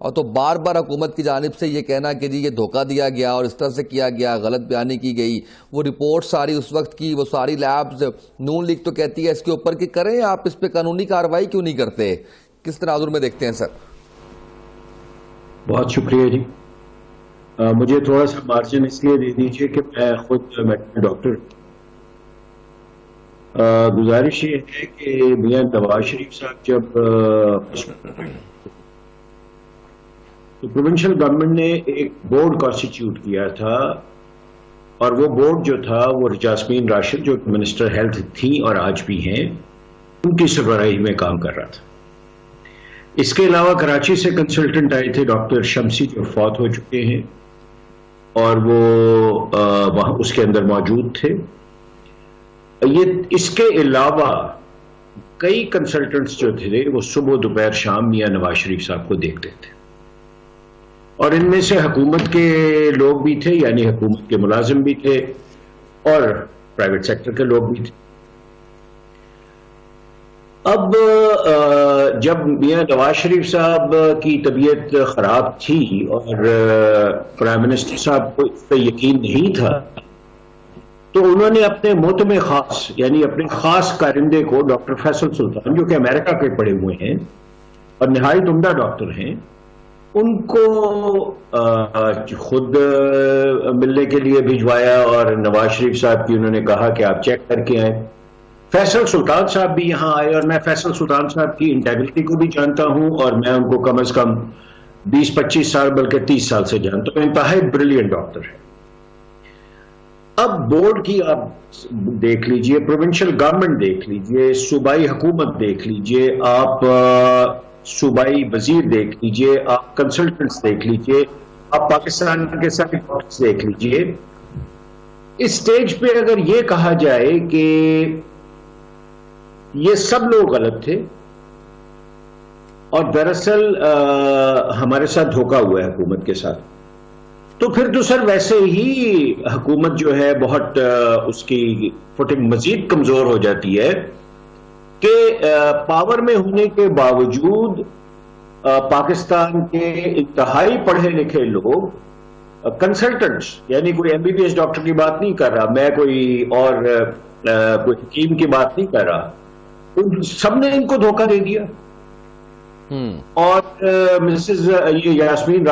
اور تو بار بار حکومت کی جانب سے یہ کہنا کہ جی یہ دھوکہ دیا گیا اور اس طرح سے کیا گیا, غلط بیانی کی گئی, وہ رپورٹ ساری اس وقت کی, وہ ساری لیبز, نون لیگ تو کہتی ہے اس کے اوپر کہ کریں آپ اس پہ قانونی کارروائی کیوں نہیں کرتے, کس تناظر میں دیکھتے ہیں سر؟ بہت شکریہ جی. مجھے تھوڑا سا مارجن اس لیے دے دیجیے کہ میں خود میڈیکل ڈاکٹر. گزارش یہ ہے کہ میاں نواز شریف صاحب جب تو پروونشل گورنمنٹ نے ایک بورڈ کانسٹیٹیوٹ کیا تھا, اور وہ بورڈ جو تھا وہ جاسمین راشد جو منسٹر ہیلتھ تھیں اور آج بھی ہیں, ان کی سربراہی میں کام کر رہا تھا. اس کے علاوہ کراچی سے کنسلٹنٹ آئے تھے ڈاکٹر شمسی جو فوت ہو چکے ہیں, اور وہ وہاں اس کے اندر موجود تھے. اس کے علاوہ کئی کنسلٹنٹس جو تھے وہ صبح دوپہر شام میاں نواز شریف صاحب کو دیکھتے تھے, اور ان میں سے حکومت کے لوگ بھی تھے, یعنی حکومت کے ملازم بھی تھے اور پرائیویٹ سیکٹر کے لوگ بھی تھے. اب جب میاں نواز شریف صاحب کی طبیعت خراب تھی اور پرائم منسٹر صاحب کو اس پہ یقین نہیں تھا, تو انہوں نے اپنے محتمے خاص, یعنی اپنے خاص کارندے کو ڈاکٹر فیصل سلطان جو کہ امریکہ کے پڑھے ہوئے ہیں اور نہایت عمدہ ڈاکٹر ہیں, ان کو خود ملنے کے لیے بھجوایا, اور نواز شریف صاحب کی انہوں نے کہا کہ آپ چیک کر کے آئیں. فیصل سلطان صاحب بھی یہاں آئے, اور میں فیصل سلطان صاحب کی انٹیگریٹی کو بھی جانتا ہوں, اور میں ان کو کم از کم 20-25 سال بلکہ 30 سال سے جانتا ہوں. انتہائی بریلینٹ ڈاکٹر ہے. اب بورڈ کی آپ دیکھ لیجئے, پروونشل گورنمنٹ دیکھ لیجئے, صوبائی حکومت دیکھ لیجئے, آپ صوبائی وزیر دیکھ لیجئے, آپ کنسلٹنٹس دیکھ لیجئے, آپ پاکستان کے سارے ڈاکٹرز دیکھ لیجئے. اس سٹیج پہ اگر یہ کہا جائے کہ یہ سب لوگ غلط تھے اور دراصل ہمارے ساتھ دھوکہ ہوا ہے حکومت کے ساتھ, تو پھر تو سر ویسے ہی حکومت جو ہے بہت اس کی فوٹنگ مزید کمزور ہو جاتی ہے کہ پاور میں ہونے کے باوجود پاکستان کے انتہائی پڑھے لکھے لوگ, کنسلٹنٹس, یعنی کوئی M B B S doctor کی بات نہیں کر رہا میں, کوئی اور کوئی حکیم کی بات نہیں کر رہا, سب نے ان کو دھوکہ دے دیا. اور مسز یاسمین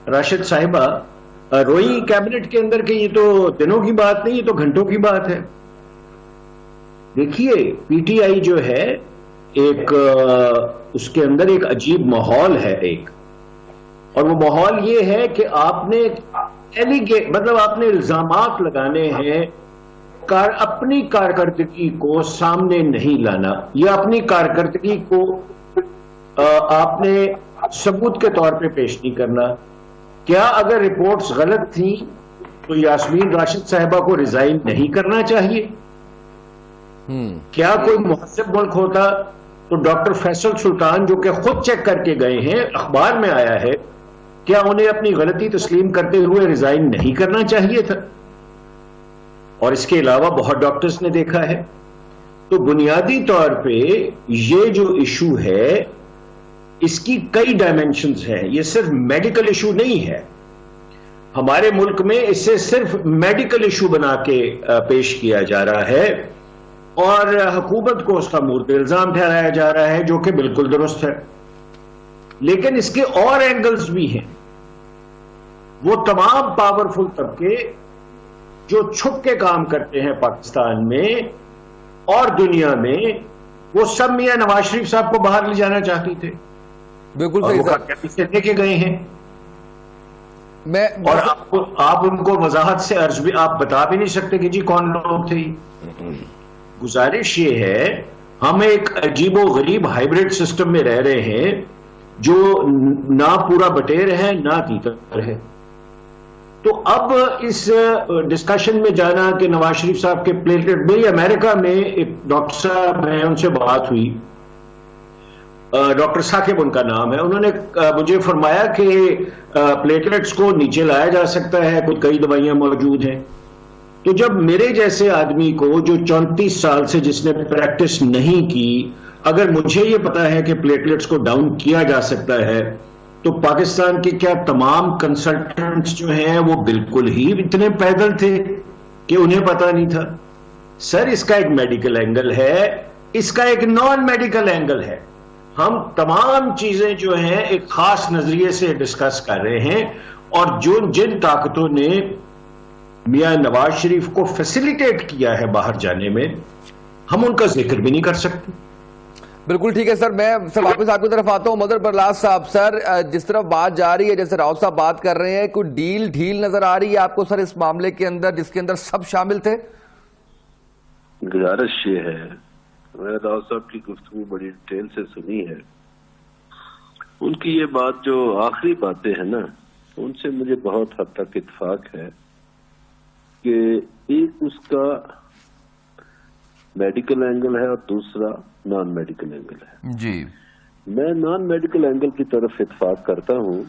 راشد صاحبہ روئی کیبنٹ کے اندر کہ یہ تو دنوں کی بات نہیں, یہ تو گھنٹوں کی بات ہے. دیکھیے پی ٹی آئی جو ہے ایک اس کے اندر ایک عجیب ماحول ہے ایک, اور وہ ماحول یہ ہے کہ آپ نے مطلب آپ نے الزامات لگانے ہیں, اپنی کارکردگی کو سامنے نہیں لانا, یا اپنی کارکردگی کو آپ نے ثبوت کے طور پہ پیش نہیں کرنا. کیا اگر رپورٹس غلط تھیں تو یاسمین راشد صاحبہ کو ریزائن نہیں کرنا چاہیے؟ کیا کوئی مہذب ملک ہوتا تو ڈاکٹر فیصل سلطان جو کہ خود چیک کر کے گئے ہیں, اخبار میں آیا ہے, کیا انہیں اپنی غلطی تسلیم کرتے ہوئے ریزائن نہیں کرنا چاہیے تھا؟ اور اس کے علاوہ بہت ڈاکٹرز نے دیکھا ہے. تو بنیادی طور پہ یہ جو ایشو ہے اس کی کئی ڈائمینشنز ہیں, یہ صرف میڈیکل ایشو نہیں ہے. ہمارے ملک میں اسے صرف میڈیکل ایشو بنا کے پیش کیا جا رہا ہے, اور حکومت کو اس کا مورد الزام ٹھہرایا جا رہا ہے, جو کہ بالکل درست ہے. لیکن اس کے اور اینگلز بھی ہیں. وہ تمام پاورفل طبقے جو چھپ کے کام کرتے ہیں پاکستان میں اور دنیا میں, وہ سب میاں نواز شریف صاحب کو باہر لے جانا چاہتے تھے. بالکل صحیح سے لے کے گئے ہیں. اور آپ ان کو وضاحت سے عرض بھی آپ بتا بھی نہیں سکتے کہ جی کون لوگ تھے. گزارش یہ ہے, ہم ایک عجیب و غریب ہائیبریڈ سسٹم میں رہ رہے ہیں جو نہ پورا بٹیر ہے نہ تیتر ہے. تو اب اس ڈسکشن میں جانا کہ نواز شریف صاحب کے پلیٹلیٹ, میری امریکہ میں ایک ڈاکٹر صاحب ہیں, ان سے بات ہوئی, ڈاکٹر ثاقب ان کا نام ہے, انہوں نے مجھے فرمایا کہ پلیٹلیٹس کو نیچے لایا جا سکتا ہے, کچھ کئی دوائیاں موجود ہیں. تو جب میرے جیسے آدمی کو جو 34 سال سے جس نے پریکٹس نہیں کی, اگر مجھے یہ پتا ہے کہ پلیٹلیٹس کو ڈاؤن کیا جا سکتا ہے, تو پاکستان کے کیا تمام کنسلٹنٹس جو ہیں وہ بالکل ہی اتنے پیدل تھے کہ انہیں پتہ نہیں تھا؟ سر اس کا ایک میڈیکل اینگل ہے, اس کا ایک نان میڈیکل اینگل ہے. ہم تمام چیزیں جو ہیں ایک خاص نظریے سے ڈسکس کر رہے ہیں, اور جن طاقتوں نے میاں نواز شریف کو فیسیلیٹیٹ کیا ہے باہر جانے میں, ہم ان کا ذکر بھی نہیں کر سکتے. بالکل ٹھیک ہے سر, میں سر واپس آپ کی طرف آتا ہوں. مدر پرلاز صاحب, سر جس طرف بات جا رہی ہے, جیسے راؤ صاحب بات کر رہے ہیں, کوئی ڈھیل نظر آ رہی ہے آپ کو سر اس معاملے کے اندر جس کے اندر سب شامل تھے؟ گزارش یہ ہے, میں نے راؤ صاحب کی گفتگو بڑی ڈیٹیل سے سنی ہے. ان کی یہ بات جو آخری باتیں ہیں نا, ان سے مجھے بہت حد تک اتفاق ہے کہ ایک اس کا میڈیکل اینگل ہے اور دوسرا نان میڈیکل اینگل ہے. جی, میں نان میڈیکل اینگل کی طرف اتفاق کرتا ہوں.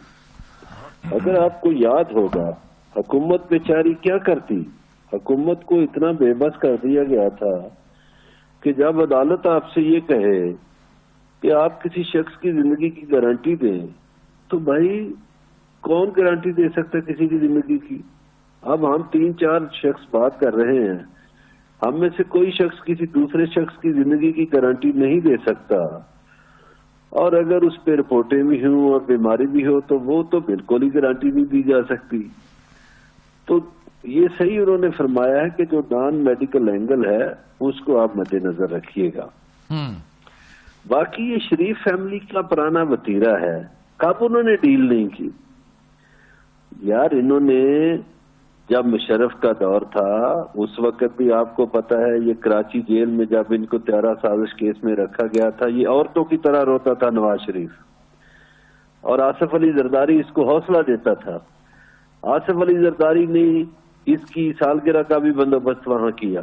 اگر آپ کو یاد ہوگا حکومت بیچاری کیا کرتی, حکومت کو اتنا بے بس کر دیا گیا تھا کہ جب عدالت آپ سے یہ کہے کہ آپ کسی شخص کی زندگی کی گارنٹی دیں, تو بھائی کون گارنٹی دے سکتا کسی کی زندگی کی؟ اب ہم 3-4 شخص بات کر رہے ہیں, ہم میں سے کوئی شخص کسی دوسرے شخص کی زندگی کی گارنٹی نہیں دے سکتا, اور اگر اس پہ رپورٹیں بھی ہوں اور بیماری بھی ہو تو وہ تو بالکل ہی گارنٹی نہیں دی جا سکتی. تو یہ صحیح انہوں نے فرمایا ہے کہ جو نان میڈیکل اینگل ہے اس کو آپ مد نظر رکھیے گا. باقی یہ شریف فیملی کا پرانا وتیرہ ہے, کب انہوں نے ڈیل نہیں کی یار. انہوں نے جب مشرف کا دور تھا اس وقت بھی آپ کو پتا ہے, یہ کراچی جیل میں جب ان کو 13 سازش کیس میں رکھا گیا تھا, یہ عورتوں کی طرح روتا تھا نواز شریف, اور آصف علی زرداری اس کو حوصلہ دیتا تھا. آصف علی زرداری نے اس کی سالگرہ کا بھی بندوبست وہاں کیا,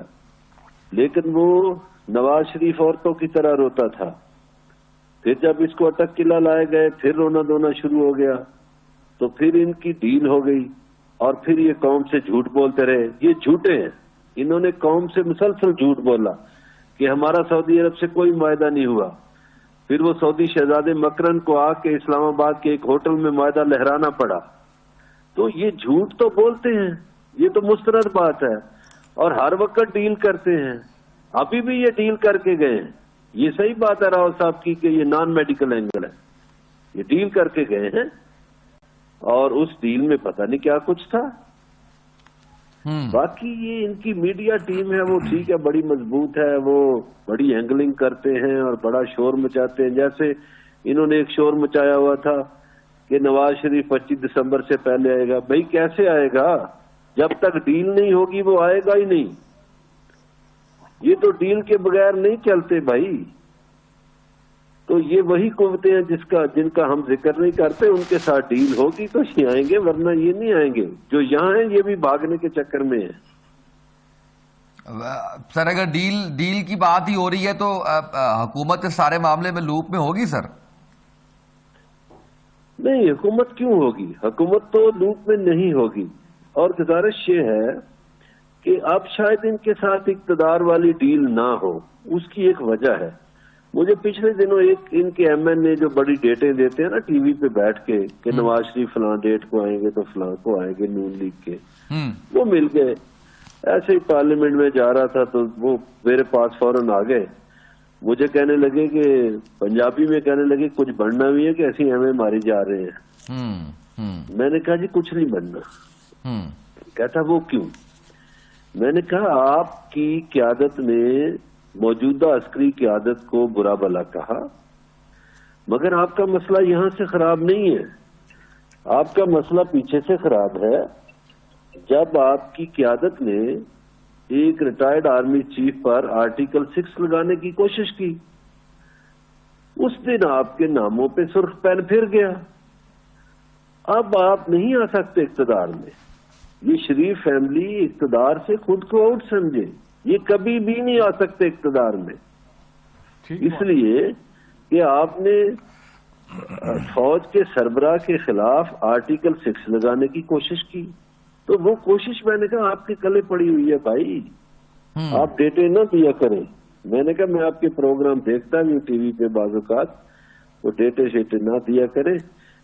لیکن وہ نواز شریف عورتوں کی طرح روتا تھا. پھر جب اس کو اٹک قلعہ لائے گئے پھر رونا دھونا شروع ہو گیا, تو پھر ان کی ڈیل ہو گئی, اور پھر یہ قوم سے جھوٹ بولتے رہے. یہ جھوٹے ہیں, انہوں نے قوم سے مسلسل جھوٹ بولا کہ ہمارا سعودی عرب سے کوئی معاہدہ نہیں ہوا. پھر وہ سعودی شہزادے مکرن کو آ کے اسلام آباد کے ایک ہوٹل میں معاہدہ لہرانا پڑا. تو یہ جھوٹ تو بولتے ہیں, یہ تو مسترد بات ہے, اور ہر وقت ڈیل کرتے ہیں. ابھی بھی یہ ڈیل کر کے گئے ہیں. یہ صحیح بات ہے راؤ صاحب کی کہ یہ نان میڈیکل اینگل ہے, یہ ڈیل کر کے گئے ہیں, اور اس ڈیل میں پتہ نہیں کیا کچھ تھا. باقی یہ ان کی میڈیا ٹیم ہے وہ ٹھیک ہے, بڑی مضبوط ہے, وہ بڑی اینگلنگ کرتے ہیں اور بڑا شور مچاتے ہیں. جیسے انہوں نے ایک شور مچایا ہوا تھا کہ نواز شریف 25 دسمبر سے پہلے آئے گا. بھائی کیسے آئے گا؟ جب تک ڈیل نہیں ہوگی وہ آئے گا ہی نہیں. یہ تو ڈیل کے بغیر نہیں چلتے بھائی. تو یہ وہی قوتیں ہیں جن کا ہم ذکر نہیں کرتے, ان کے ساتھ ڈیل ہوگی تو یہ آئیں گے, ورنہ یہ نہیں آئیں گے. جو یہاں ہیں یہ بھی بھاگنے کے چکر میں ہیں. سر اگر ڈیل کی بات ہی ہو رہی ہے تو حکومت اس سارے معاملے میں لوپ میں ہوگی سر؟ نہیں, حکومت کیوں ہوگی, حکومت تو لوپ میں نہیں ہوگی. اور گزارش یہ ہے کہ اب شاید ان کے ساتھ اقتدار والی ڈیل نہ ہو. اس کی ایک وجہ ہے. مجھے پچھلے دنوں ایک ان کے ایم این اے جو بڑی ڈیٹیں دیتے ہیں نا ٹی وی پہ بیٹھ کے کہ نواز شریف فلاں ڈیٹ کو آئیں گے تو فلاں کو آئیں گے نون لیگ کے, وہ مل گئے. ایسے ہی پارلیمنٹ میں جا رہا تھا تو وہ میرے پاس فوراً آ گئے. مجھے کہنے لگے کہ پنجابی میں کہنے لگے کچھ بننا بھی ہے کہ ایسے ہمیں ماری جا رہے ہیں. میں نے کہا جی کچھ نہیں بننا. کہتا وہ کیوں؟ میں نے کہا آپ کی قیادت نے موجودہ عسکری قیادت کو برا بھلا کہا, مگر آپ کا مسئلہ یہاں سے خراب نہیں ہے, آپ کا مسئلہ پیچھے سے خراب ہے. جب آپ کی قیادت نے ایک ریٹائرڈ آرمی چیف پر آرٹیکل 6 لگانے کی کوشش کی, اس دن آپ کے ناموں پہ سرخ پین پھر گیا. اب آپ نہیں آ سکتے اقتدار میں. یہ شریف فیملی اقتدار سے خود کو آؤٹ سمجھے, یہ کبھی بھی نہیں آ سکتے اقتدار میں. اس لیے کہ آپ نے فوج کے سربراہ کے خلاف آرٹیکل 6 لگانے کی کوشش کی, تو وہ کوشش میں نے کہا آپ کے کلے پڑی ہوئی ہے بھائی, آپ ڈیٹے نہ دیا کریں. میں نے کہا میں آپ کے پروگرام دیکھتا ہوں ٹی وی پہ بعض اوقات, وہ ڈیٹے شیٹے نہ دیا کریں.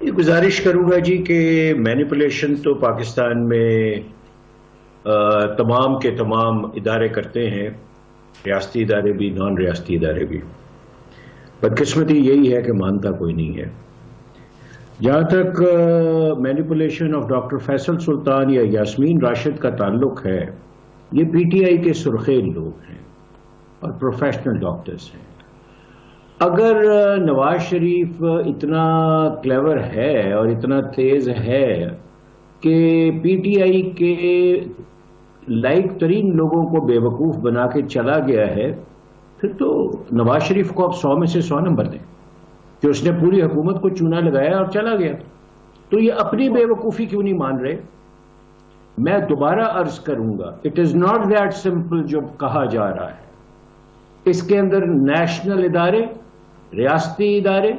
یہ گزارش کروں گا جی کہ مینیپولیشن تو پاکستان میں تمام کے تمام ادارے کرتے ہیں، ریاستی ادارے بھی، نان ریاستی ادارے بھی. بدقسمتی یہی ہے کہ مانتا کوئی نہیں ہے. جہاں تک مینیپولیشن آف ڈاکٹر فیصل سلطان یا یاسمین راشد کا تعلق ہے، یہ پی ٹی آئی کے سرخیل لوگ ہیں اور پروفیشنل ڈاکٹرز ہیں. اگر نواز شریف اتنا کلیور ہے اور اتنا تیز ہے کہ پی ٹی آئی کے لائق ترین لوگوں کو بے وقوف بنا کے چلا گیا ہے، پھر تو نواز شریف کو اب 100 میں سے 100 نمبر دیں کہ اس نے پوری حکومت کو چونا لگایا اور چلا گیا. تو یہ اپنی بے وقوفی کیوں نہیں مان رہے؟ میں دوبارہ عرض کروں گا، it is not that simple جو کہا جا رہا ہے. اس کے اندر نیشنل ادارے، ریاستی ادارے،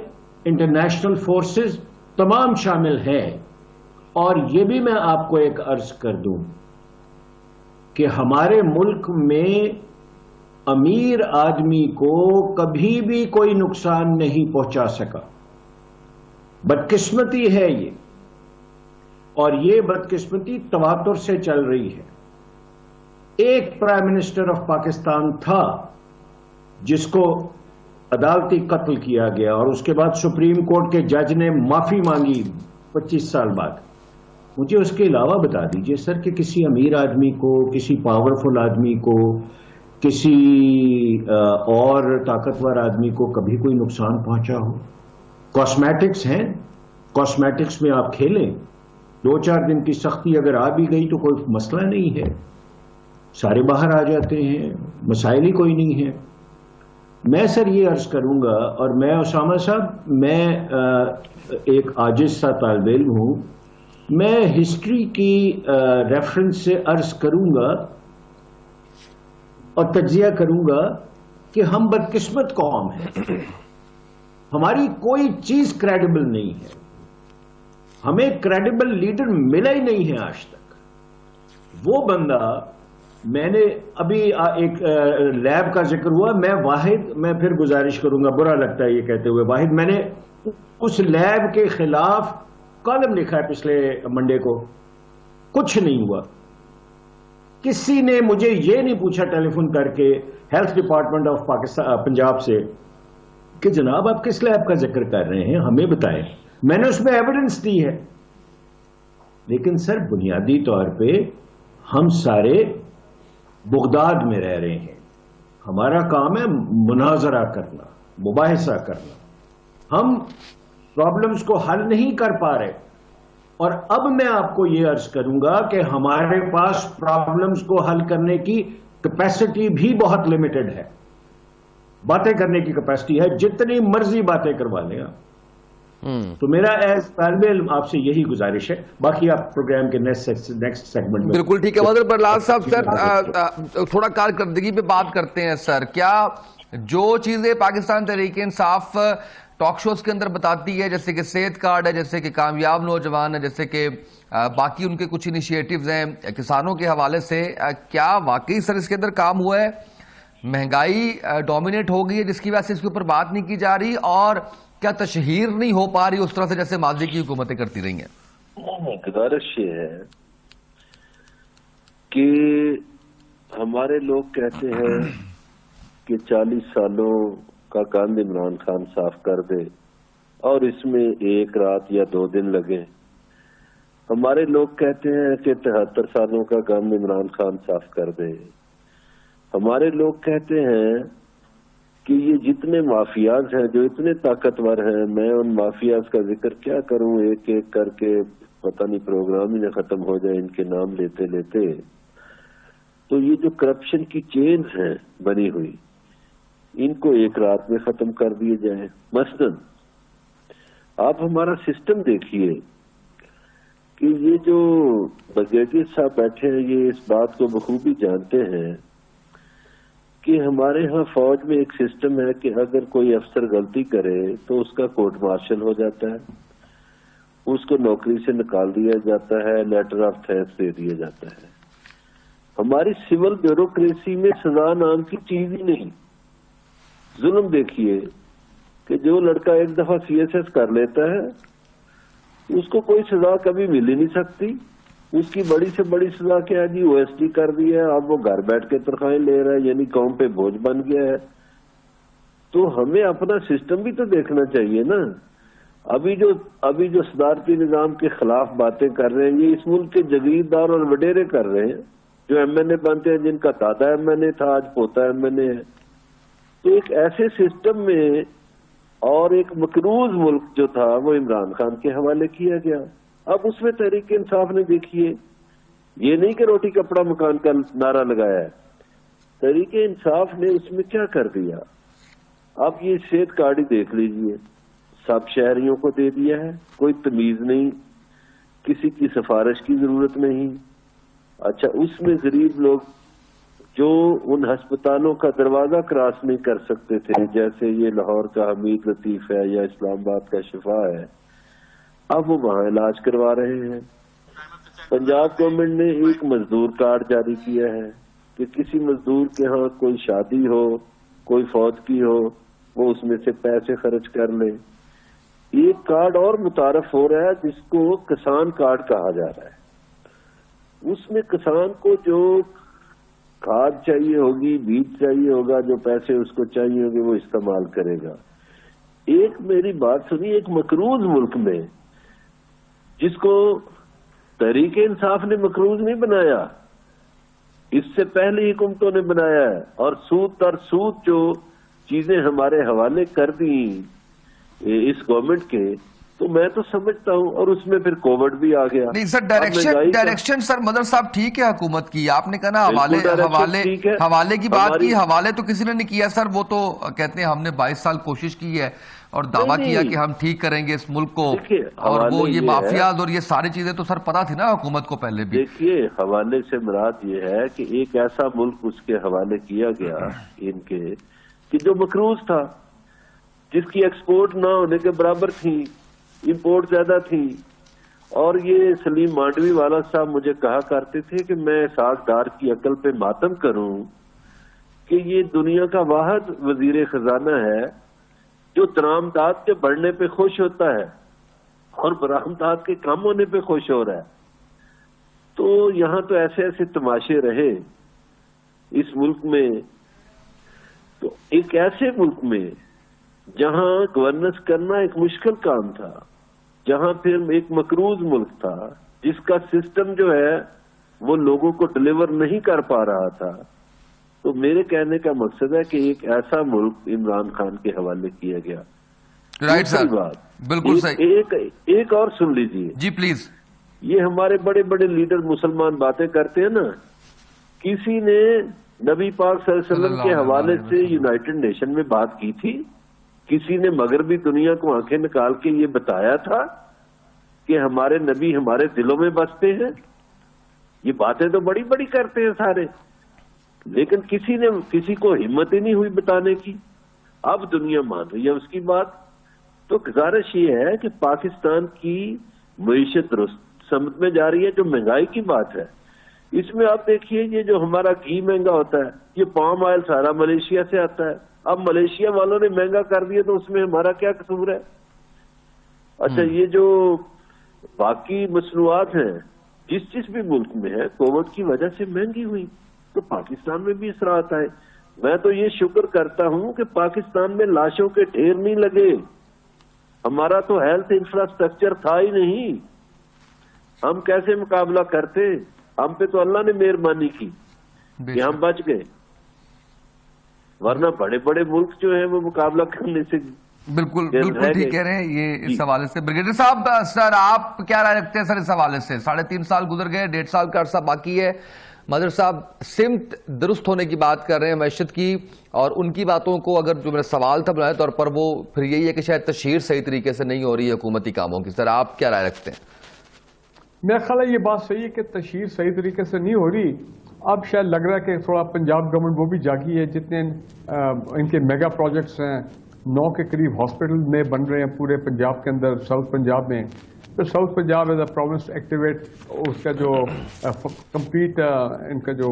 انٹرنیشنل فورسز تمام شامل ہیں. اور یہ بھی میں آپ کو ایک عرض کر دوں کہ ہمارے ملک میں امیر آدمی کو کبھی بھی کوئی نقصان نہیں پہنچا سکا. بدقسمتی ہے یہ، اور یہ بدقسمتی تواتر سے چل رہی ہے. ایک پرائم منسٹر آف پاکستان تھا جس کو عدالتی قتل کیا گیا اور اس کے بعد سپریم کورٹ کے جج نے معافی مانگی 25 سال بعد. مجھے اس کے علاوہ بتا دیجئے سر کہ کسی امیر آدمی کو، کسی پاورفل آدمی کو، کسی اور طاقتور آدمی کو کبھی کوئی نقصان پہنچا ہو؟ کاسمیٹکس ہیں، کاسمیٹکس میں آپ کھیلیں، 2-4 دن کی سختی اگر آ بھی گئی تو کوئی مسئلہ نہیں ہے، سارے باہر آ جاتے ہیں، مسائل ہی کوئی نہیں ہے. میں سر یہ عرض کروں گا، اور میں اسامہ صاحب، میں ایک عاجز سا طالب علم ہوں، میں ہسٹری کی ریفرنس سے عرض کروں گا اور تجزیہ کروں گا کہ ہم بدقسمت قوم ہیں. ہماری کوئی چیز کریڈیبل نہیں ہے. ہمیں کریڈیبل لیڈر ملا ہی نہیں ہے آج تک. وہ بندہ، میں نے ابھی ایک لیب کا ذکر ہوا، میں پھر گزارش کروں گا، برا لگتا ہے یہ کہتے ہوئے، واحد میں نے اس لیب کے خلاف کالم لکھا ہے پچھلے منڈے کو. کچھ نہیں ہوا. کسی نے مجھے یہ نہیں پوچھا ٹیلی فون کر کے health department of Pakistan Punjab سے کہ جناب آپ کس لیب کا ذکر کر رہے ہیں، ہمیں بتائیں. میں نے اس میں ایویڈنس دی ہے. لیکن سر بنیادی طور پہ ہم سارے بغداد میں رہ رہے ہیں. ہمارا کام ہے مناظرہ کرنا، مباحثہ کرنا. ہم پرابلمز کو حل نہیں کر پا رہے. اور اب میں آپ کو یہ عرض کروں گا کہ ہمارے پاس پرابلمز کو حل کرنے کی کیپیسٹی بھی بہت لیمیٹڈ ہے. باتیں کرنے کی کیپیسٹی ہے، جتنی مرضی باتیں کروا لیں آپ. تو میرا ایز طالب علم آپ سے یہی گزارش ہے. باقی آپ پروگرام کے نیکسٹ سیگمنٹ میں. بالکل ٹھیک ہے. مدر پرلاز صاحب، سر تھوڑا کارکردگی پہ بات کرتے ہیں. سر کیا جو چیزیں پاکستان تحریک انصاف ٹاک شوز کے اندر بتاتی ہے، جیسے کہ صحت کارڈ ہے، جیسے کہ کامیاب نوجوان ہے، جیسے کہ باقی ان کے کچھ انیشیٹیوز ہیں کسانوں کے حوالے سے، کیا واقعی سر اس کے اندر کام ہوا ہے؟ مہنگائی ڈومینیٹ ہو گئی ہے جس کی وجہ سے اس کے اوپر بات نہیں کی جا رہی، اور کیا تشہیر نہیں ہو پا رہی اس طرح سے جیسے ماضی کی حکومتیں کرتی رہی ہیں؟ گزارش یہ ہے کہ ہمارے لوگ کہتے ہیں کہ 40 سالوں کا گند عمران خان صاف کر دے اور اس میں 1 رات یا 2 دن لگے. ہمارے لوگ کہتے ہیں کہ 73 سالوں کا گند عمران خان صاف کر دے. ہمارے لوگ کہتے ہیں کہ یہ جتنے مافیاز ہیں جو اتنے طاقتور ہیں، میں ان مافیاز کا ذکر کیا کروں، ایک ایک کر کے پتہ نہیں پروگرام ہی نہ ختم ہو جائے ان کے نام لیتے لیتے. تو یہ جو کرپشن کی چینز ہیں بنی ہوئی، ان کو 1 رات میں ختم کر دیے جائیں. مثلاً آپ ہمارا سسٹم دیکھیے کہ یہ جو بریگیڈیئر صاحب بیٹھے ہیں، یہ اس بات کو بخوبی جانتے ہیں کہ ہمارے ہاں فوج میں ایک سسٹم ہے کہ اگر کوئی افسر غلطی کرے تو اس کا کورٹ مارشل ہو جاتا ہے، اس کو نوکری سے نکال دیا جاتا ہے، لیٹر آف تھینکس دے دیا جاتا ہے. ہماری سول بیوروکریسی میں سزا نام کی چیز ہی نہیں. ظلم دیکھیے کہ جو لڑکا ایک دفعہ CSS کر لیتا ہے اس کو کوئی سزا کبھی مل ہی نہیں سکتی. اس کی بڑی سے بڑی سزا کیا ہے جی؟ OST کر دیا ہے, اب وہ گھر بیٹھ کے تنخواہیں لے رہا ہے, یعنی قوم پہ بوجھ بن گیا ہے. تو ہمیں اپنا سسٹم بھی تو دیکھنا چاہیے نا. ابھی جو صدارتی نظام کے خلاف باتیں کر رہے ہیں, یہ اس ملک کے جگیردار اور وڈیرے کر رہے ہیں, جو MNA بنتے ہیں, جن کا دادا MNA تھا, آج پوتا MNA ہے. تو ایک ایسے سسٹم میں, اور ایک مقروض ملک جو تھا وہ عمران خان کے حوالے کیا گیا. اب اس میں تحریک انصاف نے دیکھیے, یہ نہیں کہ روٹی کپڑا مکان کا نعرہ لگایا ہے, تحریک انصاف نے اس میں کیا کر دیا. آپ یہ صحت کارڈ ہی دیکھ لیجئے, سب شہریوں کو دے دیا ہے, کوئی تمیز نہیں, کسی کی سفارش کی ضرورت نہیں. اچھا, اس میں غریب لوگ جو ان ہسپتالوں کا دروازہ کراس نہیں کر سکتے تھے, جیسے یہ لاہور کا حمید لطیف ہے یا اسلام آباد کا شفا ہے, اب وہ وہاں علاج کروا رہے ہیں. پنجاب گورنمنٹ نے ایک مزدور کارڈ جاری کیا ہے کہ کسی مزدور کے ہاں کوئی شادی ہو, کوئی فوت کی ہو, وہ اس میں سے پیسے خرچ کر لے. ایک کارڈ اور متعارف ہو رہا ہے جس کو کسان کارڈ کہا جا رہا ہے. اس میں کسان کو جو کھاد چاہیے ہوگی, بیج چاہیے ہوگا, جو پیسے اس کو چاہیے ہوگے وہ استعمال کرے گا. ایک میری بات سنی, ایک مقروض ملک میں, جس کو تحریک انصاف نے مقروض نہیں بنایا, اس سے پہلے حکومتوں نے بنایا ہے, اور سود تر سود جو چیزیں ہمارے حوالے کر دی اس گورنمنٹ کے, تو میں تو سمجھتا ہوں, اور اس میں پھر کووڈ بھی آ گیا. نہیں سر, ڈائریکشن سر مدر صاحب ٹھیک ہے حکومت کی, آپ نے کہا نا حوالے کی بات کی, حوالے تو کسی نے نہیں کیا سر. وہ تو کہتے ہیں ہم نے 22 سال کوشش کی ہے اور دعویٰ کیا کہ ہم ٹھیک کریں گے اس ملک کو, اور وہ یہ مافیاز اور یہ ساری چیزیں تو سر پتا تھی نا حکومت کو پہلے بھی. دیکھیے, حوالے سے مراد یہ ہے کہ ایک ایسا ملک اس کے حوالے کیا گیا ان کے کہ جو مقروض تھا, جس کی ایکسپورٹ نہ ہونے کے برابر تھی, امپورٹ زیادہ تھی. اور یہ سلیم مانڈوی والا صاحب مجھے کہا کرتے تھے کہ میں اسحاق ڈار کی عقل پہ ماتم کروں کہ یہ دنیا کا واحد وزیر خزانہ ہے جو درآمدات کے بڑھنے پہ خوش ہوتا ہے اور برآمدات کے کم ہونے پہ خوش ہو رہا ہے. تو یہاں تو ایسے ایسے تماشے رہے اس ملک میں. تو ایک ایسے ملک میں جہاں گورننس کرنا ایک مشکل کام تھا, جہاں پھر ایک مقروض ملک تھا جس کا سسٹم جو ہے وہ لوگوں کو ڈلیور نہیں کر پا رہا تھا, تو میرے کہنے کا مقصد ہے کہ ایک ایسا ملک عمران خان کے حوالے کیا گیا. رائٹ سر, بالکل صحیح. ایک اور سن لیجئے جی پلیز. یہ ہمارے بڑے بڑے لیڈر مسلمان باتیں کرتے ہیں نا, کسی نے نبی پاک صلی اللہ علیہ وسلم کے حوالے سے یونائٹڈ نیشن میں بات کی تھی؟ کسی نے مغربی دنیا کو آنکھیں نکال کے یہ بتایا تھا کہ ہمارے نبی ہمارے دلوں میں بستے ہیں؟ یہ باتیں تو بڑی بڑی کرتے ہیں سارے, لیکن کسی کو ہمت ہی نہیں ہوئی بتانے کی. اب دنیا مان رہی ہے اس کی بات. تو گزارش یہ ہے کہ پاکستان کی معیشت درست سمت میں جا رہی ہے. جو مہنگائی کی بات ہے, اس میں آپ دیکھیے, یہ جو ہمارا گھی مہنگا ہوتا ہے, یہ پام آئل سارا ملیشیا سے آتا ہے. اب ملیشیا والوں نے مہنگا کر دیا تو اس میں ہمارا کیا قصور ہے؟ اچھا, یہ جو باقی مصنوعات ہیں جس بھی ملک میں ہے, کووڈ کی وجہ سے مہنگی ہوئی, تو پاکستان میں بھی اثرات آئے. میں تو یہ شکر کرتا ہوں کہ پاکستان میں لاشوں کے ڈھیر نہیں لگے. ہمارا تو ہیلتھ انفراسٹرکچر تھا ہی نہیں, ہم کیسے مقابلہ کرتے؟ ہم پہ تو اللہ نے مہربانی کی کہ ہم بچ گئے, ورنہ بڑے بڑے ملک جو ہیں وہ مقابلہ کرنے سے بالکل ٹھیک کہہ رہے ہیں. یہ اس حوالے سے بریگیڈیئر صاحب, سر آپ کیا رائے رکھتے ہیں سر اس حوالے سے؟ 3.5 سال گزر گئے, 1.5 سال کا عرصہ باقی ہے. مدر صاحب سمت درست ہونے کی بات کر رہے ہیں معیشت کی, اور ان کی باتوں کو اگر جو میرا سوال تھا بنائے طور پر, وہ پھر یہی ہے کہ شاید تشہیر صحیح طریقے سے نہیں ہو رہی ہے حکومتی کاموں کی. سر آپ کیا رائے رکھتے ہیں؟ میرا خیال ہے یہ بات صحیح ہے کہ تشہیر صحیح طریقے سے نہیں ہو رہی. اب شاید لگ رہا ہے کہ تھوڑا پنجاب گورنمنٹ وہ بھی جاگی ہے. جتنے ان کے میگا پروجیکٹس ہیں, 9 کے قریب ہاسپٹل میں بن رہے ہیں پورے پنجاب کے اندر, ساؤتھ پنجاب میں. تو south Punjab as a province activate, اس کا جو کمپلیٹ ان کا جو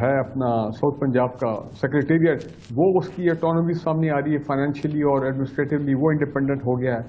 ہے اپنا ساؤتھ پنجاب کا سیکریٹریٹ, وہ اس کی اٹانومی سامنے آ رہی ہے فائنینشلی اور ایڈمنسٹریٹولی, وہ انڈیپینڈنٹ ہو گیا ہے.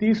30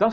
10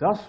10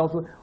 10,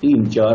3, 4,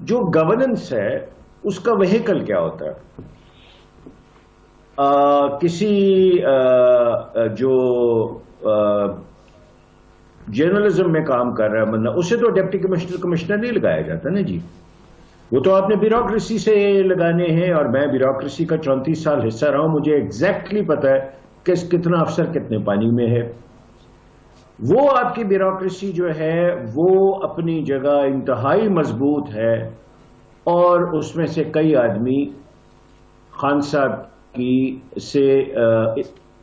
جو گورننس ہے اس کا وہیکل کیا ہوتا ہے. کسی جو جرنلزم میں کام کر رہا ہے بندہ, اسے تو ڈپٹی کمشنر نہیں لگایا جاتا نا جی, وہ تو آپ نے بیوروکریسی سے لگانے ہیں, اور میں بیوروکریسی کا 34 سال حصہ رہا ہوں, مجھے ایگزیکٹلی پتا ہے کہ کتنا افسر کتنے پانی میں ہے. وہ آپ کی بیوروکریسی جو ہے وہ اپنی جگہ انتہائی مضبوط ہے, اور اس میں سے کئی آدمی خان صاحب کی سے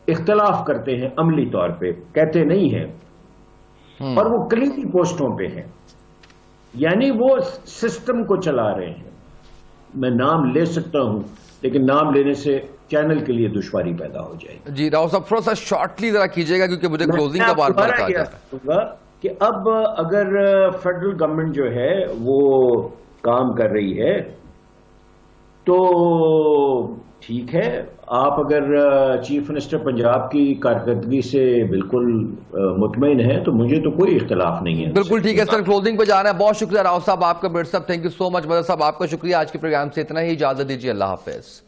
اختلاف کرتے ہیں, عملی طور پہ کہتے نہیں ہیں, اور وہ کلیدی پوسٹوں پہ ہیں, یعنی وہ سسٹم کو چلا رہے ہیں. میں نام لے سکتا ہوں لیکن نام لینے سے چینل کے لیے دشواری پیدا ہو جائے گی. جی راؤ صاحب تھوڑا سا شارٹلی ذرا کیجیے گا کیونکہ مجھے کلوزنگ کا بار بار کہا جائے گا کہ اب اگر فیڈرل گورنمنٹ جو ہے وہ کام کر رہی ہے تو ٹھیک ہے, آپ اگر چیف منسٹر پنجاب کی کارکردگی سے بالکل مطمئن ہیں تو مجھے تو کوئی اختلاف نہیں ہے. بالکل ٹھیک ہے سر, کلوزنگ پہ جانا ہے. بہت شکریہ راؤ صاحب آپ کا, بیٹر صاحب thank you so much, mother صاحب آپ کا شکریہ. آج کے پروگرام سے اتنا ہی, اجازت دیجیے, اللہ حافظ.